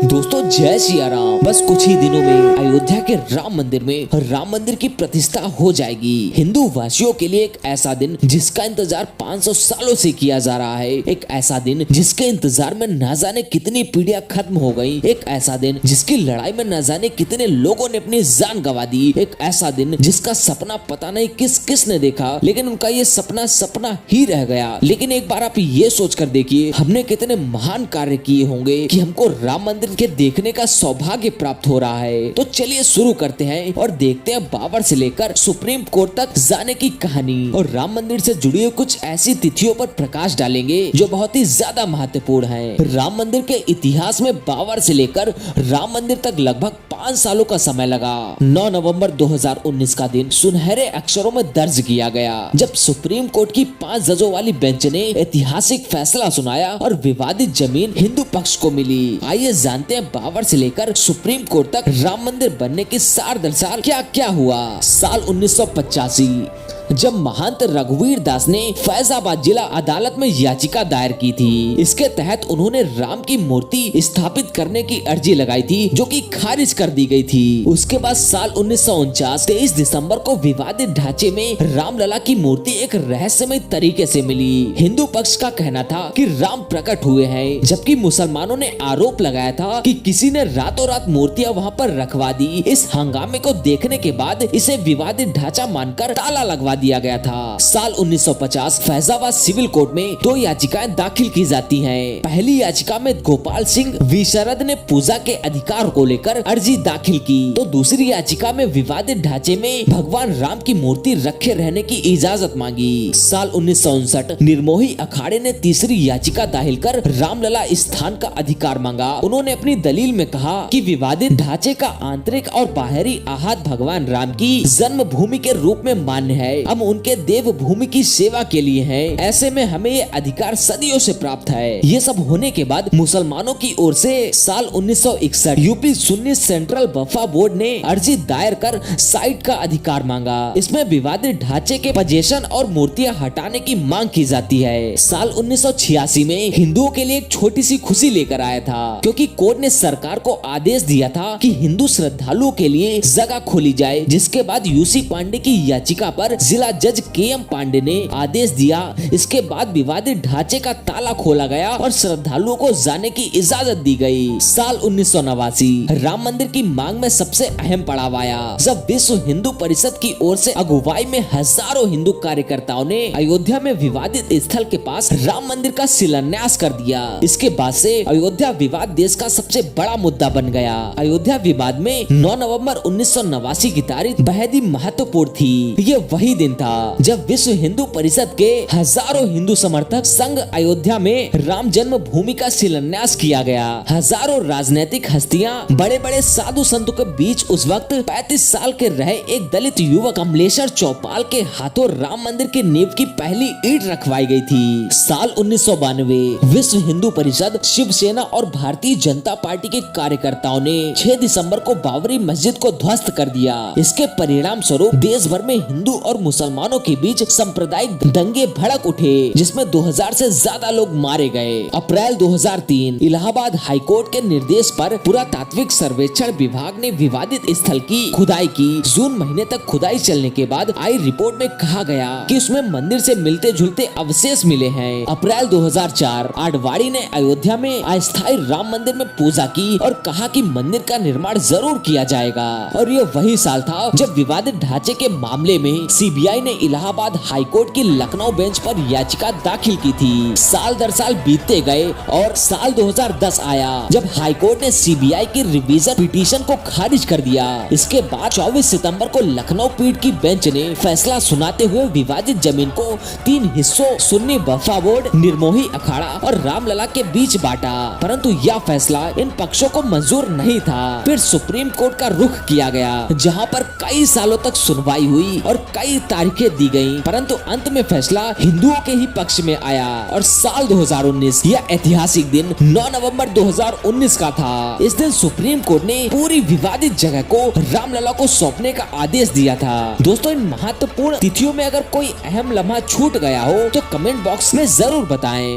दोस्तों जय सिया राम। बस कुछ ही दिनों में अयोध्या के राम मंदिर में राम मंदिर की प्रतिष्ठा हो जाएगी। हिंदू वासियों के लिए एक ऐसा दिन जिसका इंतजार 500 सालों से किया जा रहा है। एक ऐसा दिन जिसके इंतजार में न जाने कितनी पीढ़ियां खत्म हो गई। एक ऐसा दिन जिसकी लड़ाई में न जाने कितने लोगों ने अपनी जान गंवा दी। एक ऐसा दिन जिसका सपना पता नहीं किस किस ने देखा, लेकिन उनका ये सपना सपना ही रह गया। लेकिन एक बार आप ये सोच कर देखिए, हमने कितने महान कार्य किए होंगे कि हमको राम मंदिर के देखने का सौभाग्य प्राप्त हो रहा है। तो चलिए शुरू करते हैं और देखते हैं बाबर से लेकर सुप्रीम कोर्ट तक जाने की कहानी और राम मंदिर से जुड़ी हुई कुछ ऐसी तिथियों पर प्रकाश डालेंगे जो बहुत ही ज्यादा महत्वपूर्ण है। राम मंदिर के इतिहास में बाबर से लेकर राम मंदिर तक लगभग 5 सालों का समय लगा। 9 नवंबर 2019 का दिन सुनहरे अक्षरों में दर्ज किया गया जब सुप्रीम कोर्ट की 5 जजों वाली बेंच ने ऐतिहासिक फैसला सुनाया और विवादित जमीन हिंदू पक्ष को मिली। आइए जानते हैं बाबर से लेकर सुप्रीम कोर्ट तक राम मंदिर बनने की सार दरसाल क्या क्या हुआ। साल 1985 जब महंत रघुवीर दास ने फैजाबाद जिला अदालत में याचिका दायर की थी। इसके तहत उन्होंने राम की मूर्ति स्थापित करने की अर्जी लगाई थी जो कि खारिज कर दी गई थी। उसके बाद साल 1949 23 दिसंबर को विवादित ढांचे में रामलला की मूर्ति एक रहस्यमय तरीके से मिली। हिंदू पक्ष का कहना था कि राम प्रकट हुए हैं, जबकि मुसलमानों ने आरोप लगाया था कि किसी ने रातों रात मूर्तियां वहां पर रखवा दी। इस हंगामे को देखने के बाद इसे विवादित ढांचा मानकर ताला लगवा दिया गया था। साल 1950 फैजाबाद सिविल कोर्ट में 2 याचिकाएं दाखिल की जाती हैं। पहली याचिका में गोपाल सिंह विशारद ने पूजा के अधिकार को लेकर अर्जी दाखिल की, तो दूसरी याचिका में विवादित ढांचे में भगवान राम की मूर्ति रखे रहने की इजाजत मांगी। साल 1959 निर्मोही अखाड़े ने तीसरी याचिका दाखिल कर रामलला स्थान का अधिकार मांगा। उन्होंने अपनी दलील में कहा कि विवादित ढांचे का आंतरिक और बाहरी आहत भगवान राम की जन्म भूमि के रूप में मान्य है। हम उनके देव भूमि की सेवा के लिए हैं। ऐसे में हमें ये अधिकार सदियों से प्राप्त है। ये सब होने के बाद मुसलमानों की ओर से साल 1961 यूपी सुन्नी सेंट्रल वक्फ बोर्ड ने अर्जी दायर कर साइट का अधिकार मांगा। इसमें विवादित ढांचे के पोजीशन और मूर्तियां हटाने की मांग की जाती है। साल 1986 में हिंदुओं के लिए एक छोटी सी खुशी लेकर आया था, क्योंकि कोर्ट ने सरकार को आदेश दिया था कि हिंदू श्रद्धालुओं के लिए जगह खोली जाए। जिसके बाद यूसी पांडे की याचिका पर जिला जज के.एम. पांडे ने आदेश दिया। इसके बाद विवादित ढांचे का ताला खोला गया और श्रद्धालुओं को जाने की इजाजत दी गई। साल 1989 राम मंदिर की मांग में सबसे अहम पड़ाव आया जब विश्व हिंदू परिषद की ओर से अगुवाई में हजारों हिंदू कार्यकर्ताओं ने अयोध्या में विवादित स्थल के पास राम मंदिर का शिलान्यास कर दिया। इसके बाद से अयोध्या विवाद देश का सबसे बड़ा मुद्दा बन गया। अयोध्या विवाद में 9 नवंबर 1989 की तारीख बेहद ही महत्वपूर्ण थी। ये वही दिन था जब विश्व हिंदू परिषद के हजारों हिंदू समर्थक संघ अयोध्या में राम जन्म भूमि का शिलान्यास किया गया। हजारों राजनीतिक हस्तियां, बड़े बड़े साधु संतों के बीच उस वक्त 35 साल के रहे एक दलित युवक कमलेश्वर चौपाल के हाथों राम मंदिर की नींव की पहली ईंट रखवाई गई थी। साल 1992 विश्व हिंदू परिषद, शिवसेना और भारतीय जनता पार्टी के कार्यकर्ताओं ने 6 दिसंबर को बाबरी मस्जिद को ध्वस्त कर दिया। इसके परिणाम स्वरूप देश भर में हिंदू और मुसलमानों के बीच सांप्रदायिक दंगे भड़क उठे, जिसमें 2000 से ज्यादा लोग मारे गए। अप्रैल 2003 इलाहाबाद हाईकोर्ट के निर्देश पर पुरातात्विक सर्वेक्षण विभाग ने विवादित स्थल की खुदाई की। जून महीने तक खुदाई चलने के बाद आई रिपोर्ट में कहा गया कि उसमें मंदिर से मिलते जुलते अवशेष मिले हैं। अप्रैल 2004 आडवाणी ने अयोध्या में अस्थायी राम मंदिर में पूजा की और कहा कि मंदिर का निर्माण जरूर किया जाएगा। और ये वही साल था जब विवादित ढांचे के मामले में सीबीआई ने इलाहाबाद हाईकोर्ट की लखनऊ बेंच पर याचिका दाखिल की थी। साल दर साल बीतते गए और साल 2010 आया जब हाईकोर्ट ने सीबीआई की रिवीजन पिटीशन को खारिज कर दिया। इसके बाद 24 सितंबर को लखनऊ पीठ की बेंच ने फैसला सुनाते हुए विवादित जमीन को 3 हिस्सों सुन्नी वक्फ बोर्ड, निर्मोही अखाड़ा और रामलला के बीच बांटा, परंतु यह फैसला इन पक्षों को मंजूर नहीं था। फिर सुप्रीम कोर्ट का रुख किया गया, जहाँ पर कई सालों तक सुनवाई हुई और कई तारीखें दी गयी, परंतु अंत में फैसला हिंदुओं के ही पक्ष में आया। और साल 2019 यह ऐतिहासिक दिन 9 नवंबर 2019 का था। इस दिन सुप्रीम कोर्ट ने पूरी विवादित जगह को रामलला को सौंपने का आदेश दिया था। दोस्तों, इन महत्वपूर्ण तिथियों में अगर कोई अहम लम्हा छूट गया हो तो कमेंट बॉक्स में जरूर बताएं।